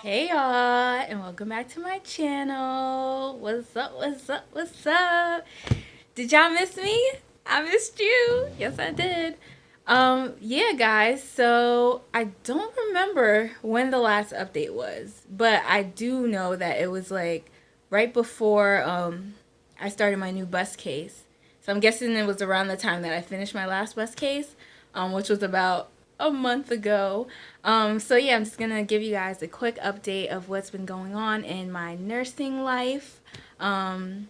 Hey y'all, and welcome back to my channel. What's up, what's up, what's up? Did y'all miss me? I missed you. Yes, I did. Yeah, guys, so I don't remember when the last update was, but I do know that it was like right before I started my new bus case. So I'm guessing it was around the time that I finished my last bus case, which was about a month ago. So yeah, I'm just gonna give you guys a quick update of what's been going on in my nursing life. And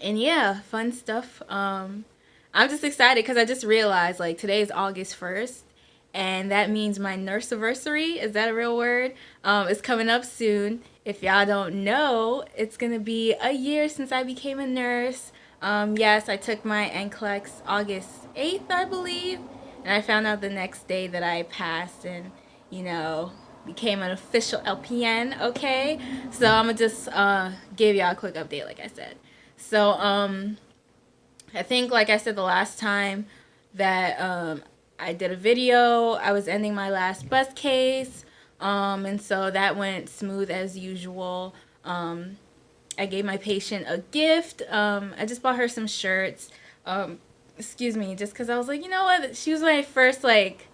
yeah, fun stuff. I'm just excited because I just realized like today is August 1st, and that means my nurseversary, is that a real word? Is coming up soon. If y'all don't know, it's gonna be a year since I became a nurse. Yes, I took my NCLEX August 8th, I believe, and I found out the next day that I passed and, you know, became an official LPN, okay? So I'm gonna just give y'all a quick update, like I said. So, I think, like I said the last time that I did a video, I was ending my last bus case, and so that went smooth as usual. I gave my patient a gift. I just bought her some shirts. Excuse me, just because I was like, you know what? She was my first, like,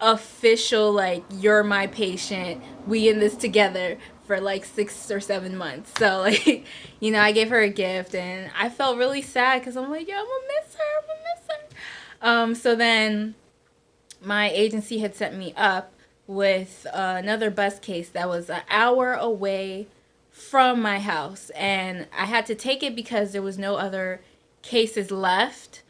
official, like, you're my patient, we in this together for like 6 or 7 months. So like, you know, I gave her a gift and I felt really sad because I'm like, yo, I'm gonna miss her, I'm gonna miss her. So then my agency had set me up with another bus case that was an hour away from my house, and I had to take it because there was no other cases left.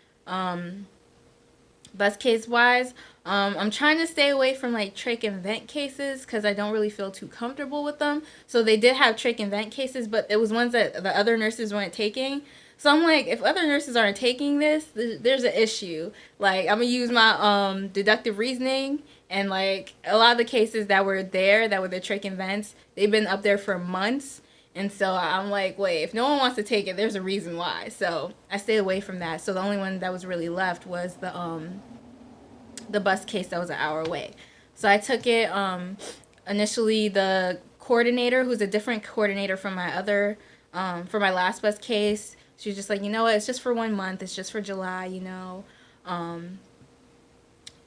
Bus case wise, I'm trying to stay away from like trach and vent cases because I don't really feel too comfortable with them. So they did have trach and vent cases, but it was ones that the other nurses weren't taking. So I'm like, if other nurses aren't taking this, there's an issue. Like, I'm gonna use my deductive reasoning, and like a lot of the cases that were there that were the trach and vents, they've been up there for months. And so I'm like, wait, if no one wants to take it, there's a reason why. So I stayed away from that. So the only one that was really left was the bus case that was an hour away. So I took it. Initially, the coordinator, who's a different coordinator from my other, for my last bus case, she was just like, you know what, it's just for 1 month. It's just for July, you know.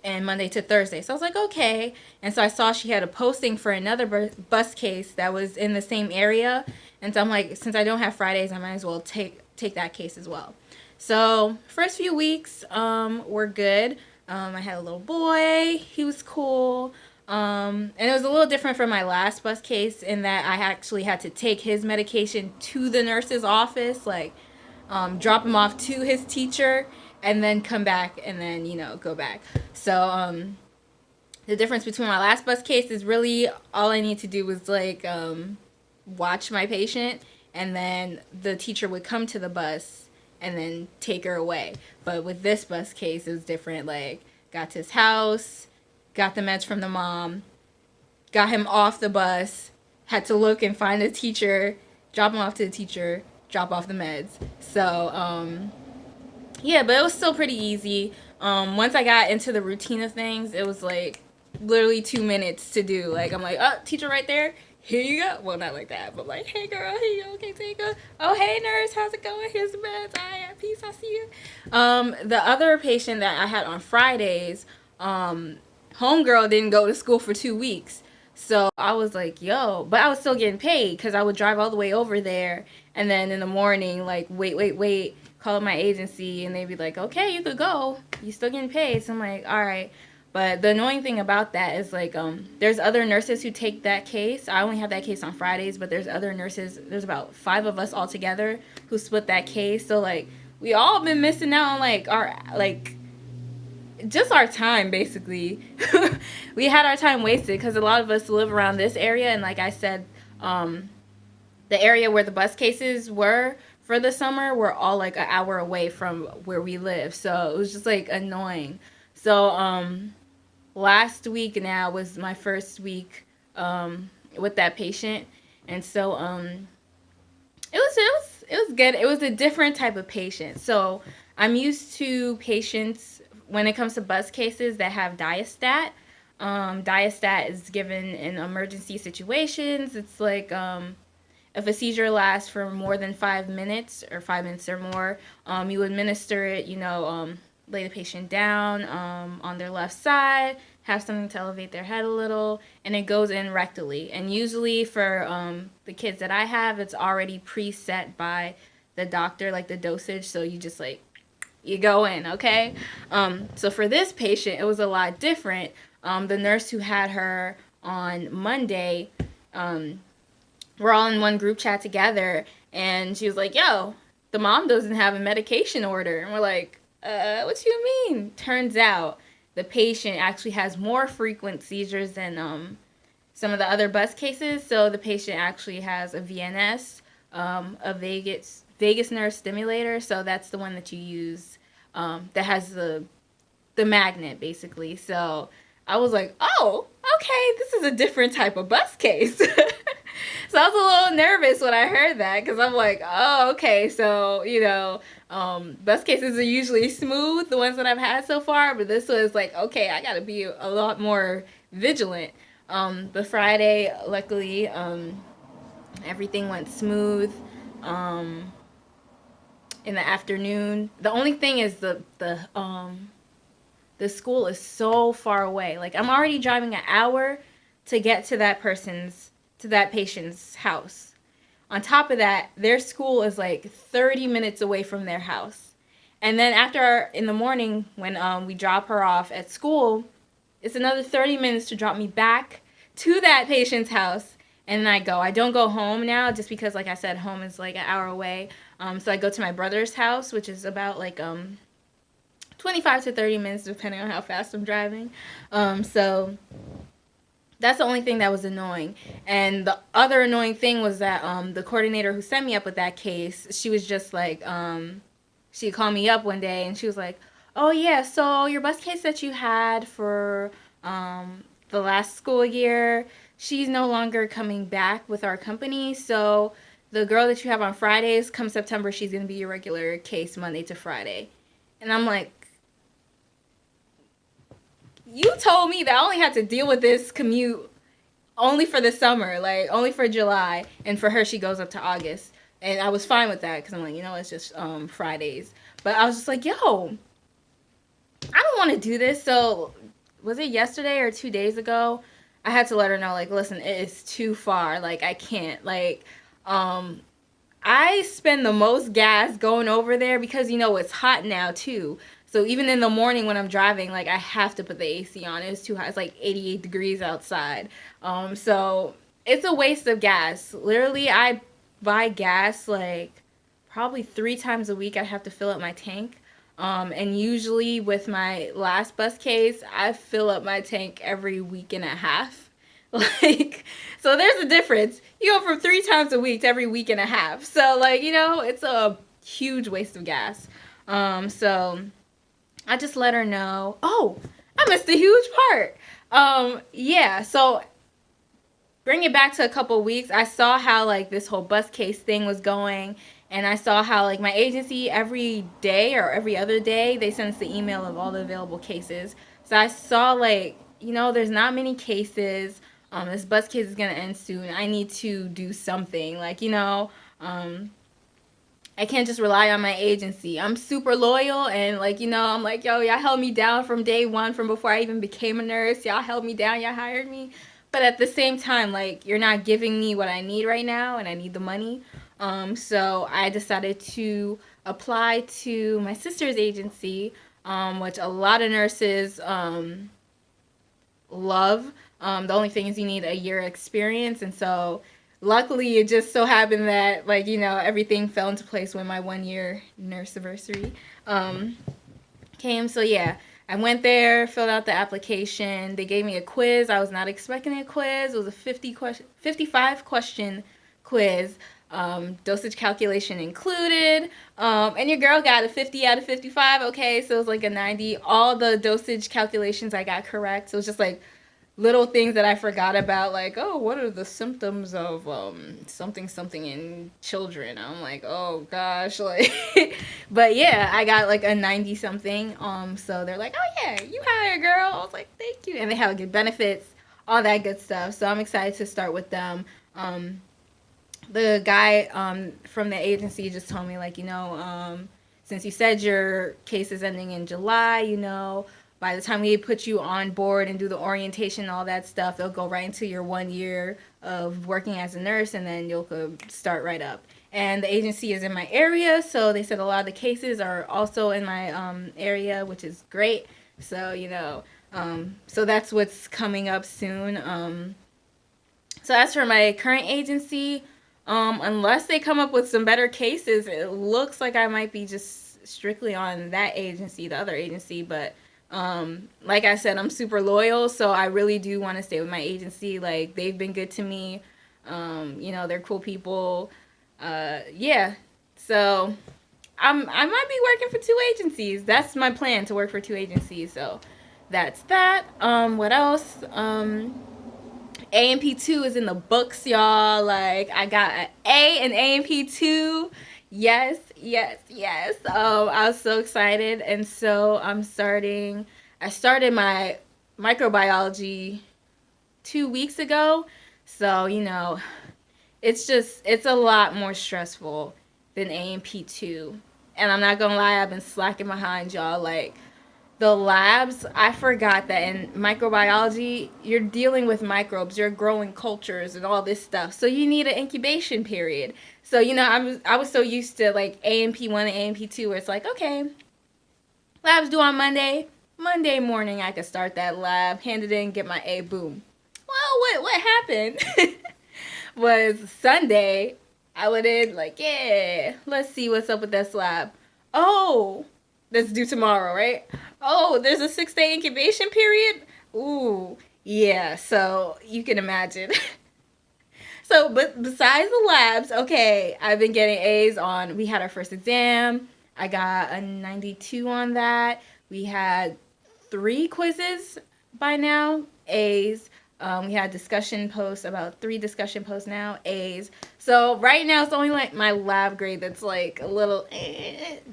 And Monday to Thursday. So I was like, okay. And so I saw she had a posting for another bus case that was in the same area. And so I'm like, since I don't have Fridays, I might as well take that case as well. So first few weeks were good. I had a little boy. He was cool. And it was a little different from my last bus case in that I actually had to take his medication to the nurse's office, like drop him off to his teacher, and then come back and then, you know, go back. So the difference between my last bus case is really all I need to do was like watch my patient, and then the teacher would come to the bus and then take her away. But with this bus case, it was different. Like, got to his house, got the meds from the mom, got him off the bus, had to look and find the teacher, drop him off to the teacher, drop off the meds. So, yeah, but it was still pretty easy. Once I got into the routine of things, it was like literally 2 minutes to do. Like, I'm like, oh, teacher right there. Here you go. Well, not like that, but like, hey girl, here you go. Okay, take a. Oh, hey nurse, how's it going? Here's the meds. All right, peace. I see you. The other patient that I had on Fridays, homegirl didn't go to school for 2 weeks. So I was like, yo, but I was still getting paid because I would drive all the way over there, and then in the morning, like, wait, call my agency, and they'd be like, okay, you could go. You still getting paid. So I'm like, all right. But the annoying thing about that is, like, there's other nurses who take that case. I only have that case on Fridays, but there's other nurses. There's about 5 of us all together who split that case. So, like, we all been missing out on, like, our, like, just our time, basically. We had our time wasted because a lot of us live around this area. And like I said, the area where the bus cases were for the summer were all, like, an hour away from where we live. So it was just, like, annoying. So, last week now was my first week with that patient, and so it was good. It was a different type of patient. So I'm used to patients when it comes to bus cases that have diastat, diastat is given in emergency situations. It's like if a seizure lasts for more than 5 minutes or 5 minutes or more, you administer it, lay the patient down on their left side, have something to elevate their head a little, and it goes in rectally. And usually for the kids that I have, it's already preset by the doctor, like the dosage, so you just like, you go in, okay? So for this patient, it was a lot different. The nurse who had her on Monday, we're all in one group chat together, and she was like, yo, the mom doesn't have a medication order. And we're like, what do you mean? Turns out the patient actually has more frequent seizures than some of the other bus cases. So the patient actually has a VNS, a vagus nerve stimulator. So that's the one that you use that has the magnet, basically. So I was like, oh, okay, this is a different type of bus case. So I was a little nervous when I heard that, because I'm like, oh, okay, so, bus cases are usually smooth, the ones that I've had so far, but this was like, okay, I gotta be a lot more vigilant. But Friday, luckily, everything went smooth. In the afternoon, the only thing is the school is so far away. Like, I'm already driving an hour to get to that patient's house. On top of that, their school is like 30 minutes away from their house. And then in the morning, when we drop her off at school, it's another 30 minutes to drop me back to that patient's house. And then I don't go home now, just because, like I said, home is like an hour away. So I go to my brother's house, which is about like 25 to 30 minutes, depending on how fast I'm driving. So that's the only thing that was annoying. And the other annoying thing was that the coordinator who set me up with that case, she was just like, she called me up one day and she was like, oh yeah, so your bus case that you had for the last school year, she's no longer coming back with our company. So the girl that you have on Fridays, come September, she's going to be your regular case Monday to Friday. And I'm like, you told me that I only had to deal with this commute only for the summer, like only for July, and for her she goes up to August. And I was fine with that, because I'm like, it's just Fridays. But I was just like, yo, I don't want to do this. So was it yesterday or 2 days ago? I had to let her know, like, listen, it is too far. Like, I can't. Like, I spend the most gas going over there because, it's hot now, too. So even in the morning when I'm driving, like, I have to put the AC on. It's too hot. It's like 88 degrees outside. So it's a waste of gas. Literally, I buy gas, like, probably 3 times a week. I have to fill up my tank. And usually with my last bus case, I fill up my tank every week and a half. Like, so there's a difference. You go from 3 times a week to every week and a half. So, like, it's a huge waste of gas. So I just let her know. Oh, I missed a huge part. Yeah, so bring it back to a couple weeks. I saw how, like, this whole bus case thing was going. And I saw how, like, my agency every day or every other day, they send us the email of all the available cases. So I saw, like, there's not many cases. This bus case is going to end soon. I need to do something. Like, I can't just rely on my agency. I'm super loyal, and, like, I'm like, yo, y'all held me down from day one, from before I even became a nurse. Y'all held me down. Y'all hired me. But at the same time, like, you're not giving me what I need right now, and I need the money. So I decided to apply to my sister's agency, which a lot of nurses love. The only thing is you need a year experience, and so luckily it just so happened that, like, everything fell into place when my 1 year nurse anniversary came. So yeah, I went there, filled out the application. They gave me a quiz. I was not expecting a quiz. It was a 55 question quiz. Dosage calculation included, and your girl got a 50 out of 55. Okay, so it was like a 90. All the dosage calculations I got correct. So it was just like little things that I forgot about, like, oh, what are the symptoms of something something in children? I'm like, oh gosh, like, but yeah, I got like a 90 something. So they're like, oh yeah, you hired, girl. I was like, thank you, and they have good benefits, all that good stuff. So I'm excited to start with them. The guy from the agency just told me, like, since you said your case is ending in July, by the time we put you on board and do the orientation and all that stuff, they'll go right into your 1 year of working as a nurse, and then you'll start right up. And the agency is in my area, so they said a lot of the cases are also in my area, which is great. So, so that's what's coming up soon. So as for my current agency, unless they come up with some better cases, it looks like I might be just strictly on that agency, the other agency, but like I said, I'm super loyal, so I really do want to stay with my agency. Like, they've been good to me. They're cool people. Yeah. So I might be working for 2 agencies. That's my plan, to work for 2 agencies. So that's that. What else? A&P2 is in the books, y'all. Like, I got an A in A&P2. Yes. I was so excited. And so I started my microbiology 2 weeks ago. So, it's a lot more stressful than A&P2. And I'm not gonna lie, I've been slacking behind, y'all. Like, the labs, I forgot that in microbiology, you're dealing with microbes, you're growing cultures and all this stuff. So you need an incubation period. So, I was so used to like A&P1 and A&P2 where it's like, okay, labs due on Monday. Monday morning I could start that lab, hand it in, get my A, boom. Well, what happened was Sunday, I went in like, yeah, let's see what's up with this lab. Oh, that's due tomorrow, right? Oh, there's a 6-day incubation period? Ooh, yeah, so you can imagine. So, but besides the labs, okay, I've been getting A's on, we had our first exam. I got a 92 on that. We had 3 quizzes by now, A's. We had discussion posts, about 3 discussion posts now, A's. So right now it's only like my lab grade that's like a little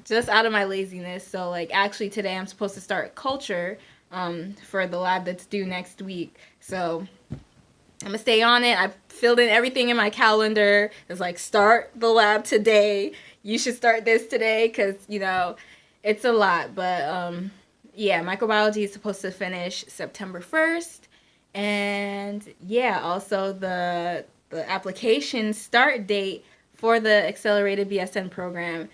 just out of my laziness. So like actually today I'm supposed to start culture for the lab that's due next week. So I'm gonna stay on it. I filled in everything in my calendar. It's like, start the lab today. You should start this today because it's a lot. But yeah, microbiology is supposed to finish September 1st. And yeah, also the application start date for the accelerated BSN program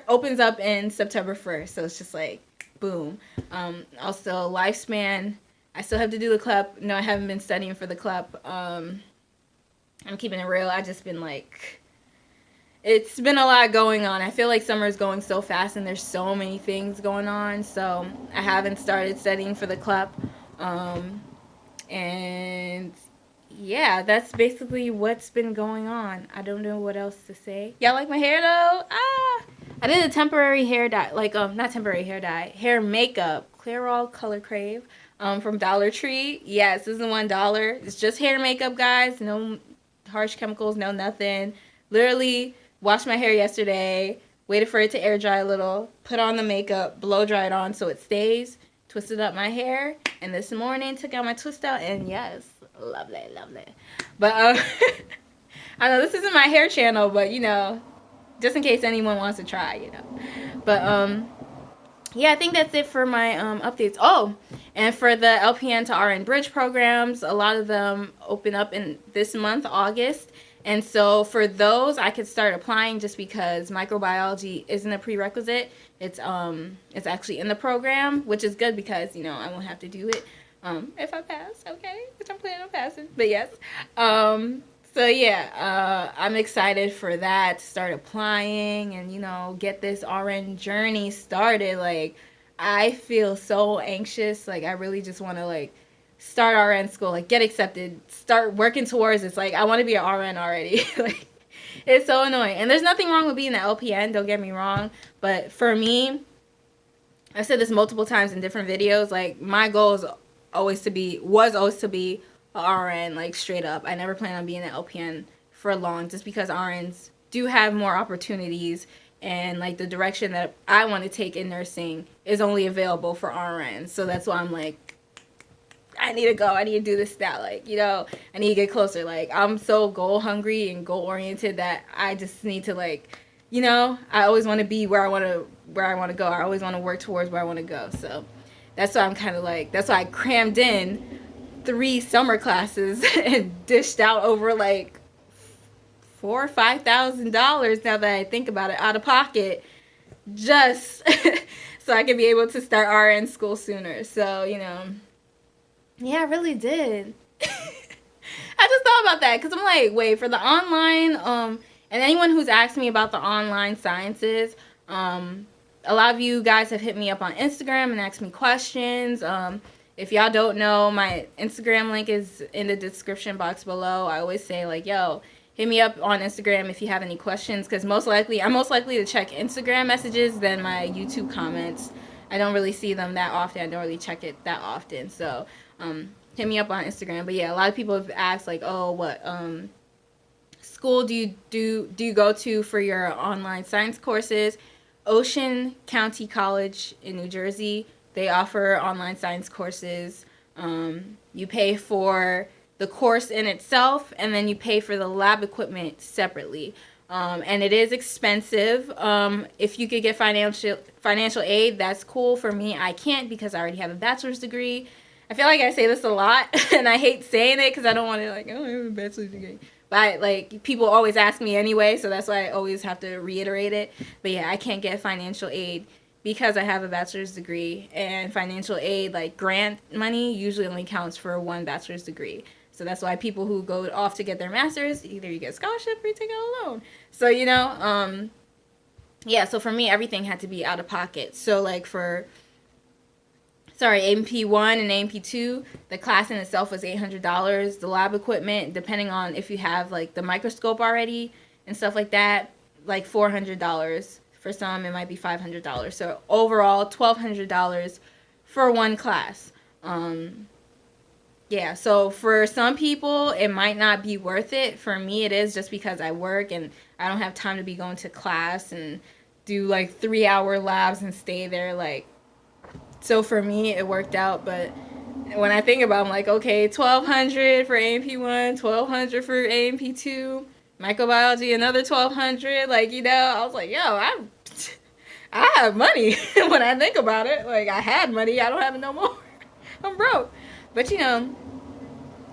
opens up in September 1st. So it's just like boom. Also lifespan, I still have to do the CLEP. No, I haven't been studying for the CLEP. I'm keeping it real. I just been like, it's been a lot going on. I feel like summer is going so fast and there's so many things going on. So I haven't started studying for the CLEP. And yeah, that's basically what's been going on. I don't know what else to say. Y'all like my hair though? I did a temporary hair dye, like not temporary hair dye, hair makeup, Clairol Color Crave, from Dollar Tree. Yes, this is $1. It's just hair makeup, guys. No harsh chemicals, no nothing. Literally washed my hair yesterday, waited for it to air dry a little, put on the makeup, blow dry it on so it stays, twisted up my hair, and this morning took out my twist out, and yes, lovely. But I know this isn't my hair channel, but just in case anyone wants to try, But yeah, I think that's it for my updates. Oh, and for the LPN to RN bridge programs, a lot of them open up in this month, August. And so for those, I could start applying just because microbiology isn't a prerequisite. It's actually in the program, which is good because, I won't have to do it if I pass, okay? Which I'm planning on passing, but yes. So yeah, I'm excited for that, to start applying and, get this RN journey started. Like, I feel so anxious. Like, I really just want to, start RN school, get accepted, start working towards this. I want to be an RN already. It's so annoying. And there's nothing wrong with being an LPN, don't get me wrong. But for me, I've said this multiple times in different videos, my goal is was always to be a RN, like straight up. I never planned on being an LPN for long, just because RNs do have more opportunities, and like the direction that I want to take in nursing is only available for RNs. So that's why I'm like, I need to go. I need to do this, that, like, you know, I need to get closer. Like, I'm so goal hungry and goal oriented that I just need to, like, you know, I always want to be where I want to go. I always want to work towards where I want to go. So that's why I'm kind of like, that's why I crammed in 3 summer classes and dished out over like $4,000 or $5,000, now that I think about it, out of pocket, just so I could be able to start RN school sooner. So, you know, yeah, I really did. I just thought about that, because I'm like, wait, for the online, and anyone who's asked me about the online sciences, a lot of you guys have hit me up on Instagram and asked me questions. If y'all don't know, my Instagram link is in the description box below. I always say, like, yo, hit me up on Instagram if you have any questions, because I'm most likely to check Instagram messages than my YouTube comments. I don't really see them that often. I don't really check it that often. So hit me up on Instagram. But yeah, a lot of people have asked, like, oh, what school do you go to for your online science courses? Ocean County College in New Jersey. They offer online science courses. You pay for the course in itself, and then you pay for the lab equipment separately. And it is expensive. If you could get financial aid, that's cool. For me, I can't, because I already have a bachelor's degree. I feel like I say this a lot, and I hate saying it because I don't want to, like, oh, I have a bachelor's degree. But, like, people always ask me anyway, so that's why I always have to reiterate it. But yeah, I can't get financial aid because I have a bachelor's degree, and financial aid, like grant money, usually only counts for 1 bachelor's degree. So that's why people who go off to get their master's, either you get a scholarship or you take out a loan. So, you know, yeah, so for me, everything had to be out of pocket. So, like, for A&P1 and A&P2, the class in itself was $800. The lab equipment, depending on if you have, like, the microscope already and stuff like that, like $400. For some, it might be $500. So overall, $1,200 for 1 class. Yeah, so for some people, it might not be worth it. For me, it is, just because I work and I don't have time to be going to class and do, like, 3-hour labs and stay there, like. So for me, it worked out. But when I think about it, I'm like, okay, $1,200 for A&P1, $1,200 for A&P2, microbiology, another $1,200. Like, you know, I was like, yo, I have money when I think about it. Like, I had money. I don't have it no more. I'm broke. But, you know,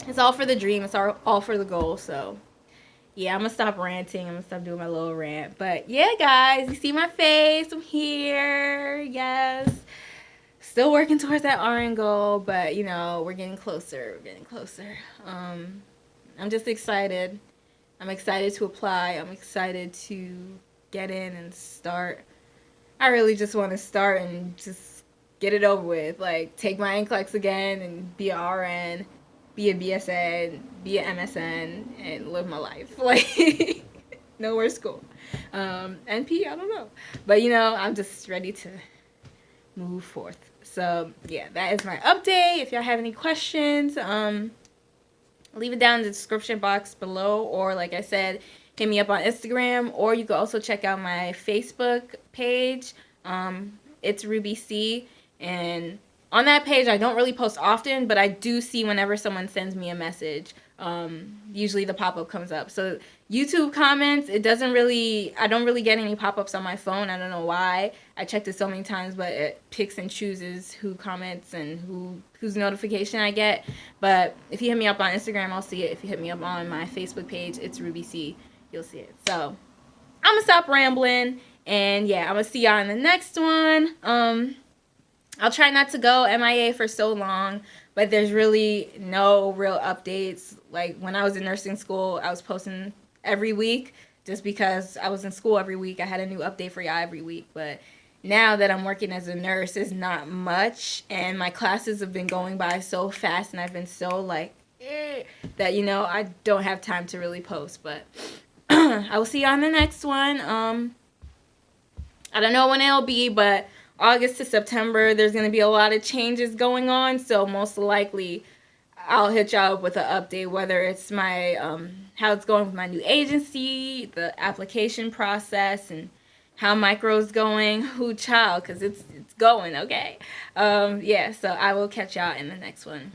it's all for the dream. It's all for the goal. So, yeah, I'm going to stop ranting. I'm going to stop doing my little rant. But, yeah, guys, you see my face. I'm here. Yes. Still working towards that RN goal. But, you know, we're getting closer. We're getting closer. I'm just excited. I'm excited to apply. I'm excited to get in and start. I really just want to start and just get it over with. Like, take my NCLEX again and be an RN, be a BSN, be an MSN, and live my life. Like, nowhere school. NP, I don't know. But, you know, I'm just ready to move forth. So, yeah, that is my update. If y'all have any questions, leave it down in the description box below. Or, like I said, hit me up on Instagram, or you can also check out my Facebook page. ItsRubyC, and on that page I don't really post often, but I do see whenever someone sends me a message. Usually the pop-up comes up. So YouTube comments, I don't really get any pop-ups on my phone. I don't know why. I checked it so many times, but it picks and chooses who comments and whose notification I get. But if you hit me up on Instagram, I'll see it. If you hit me up on my Facebook page, ItsRubyC, you'll see it. So I'm gonna stop rambling, and yeah, I'm gonna see y'all in the next one. I'll try not to go MIA for so long, but there's really no real updates. Like, when I was in nursing school, I was posting every week just because I was in school every week. I had a new update for y'all every week. But now that I'm working as a nurse, it's not much, and my classes have been going by so fast, and I've been so, like, that, you know, I don't have time to really post. But I will see y'all on the next one. I don't know when it'll be, but August to September, there's going to be a lot of changes going on, so most likely I'll hit y'all up with an update, whether it's my how it's going with my new agency, the application process, and how micro's going. Who child, because it's going, okay? Yeah, so I will catch y'all in the next one.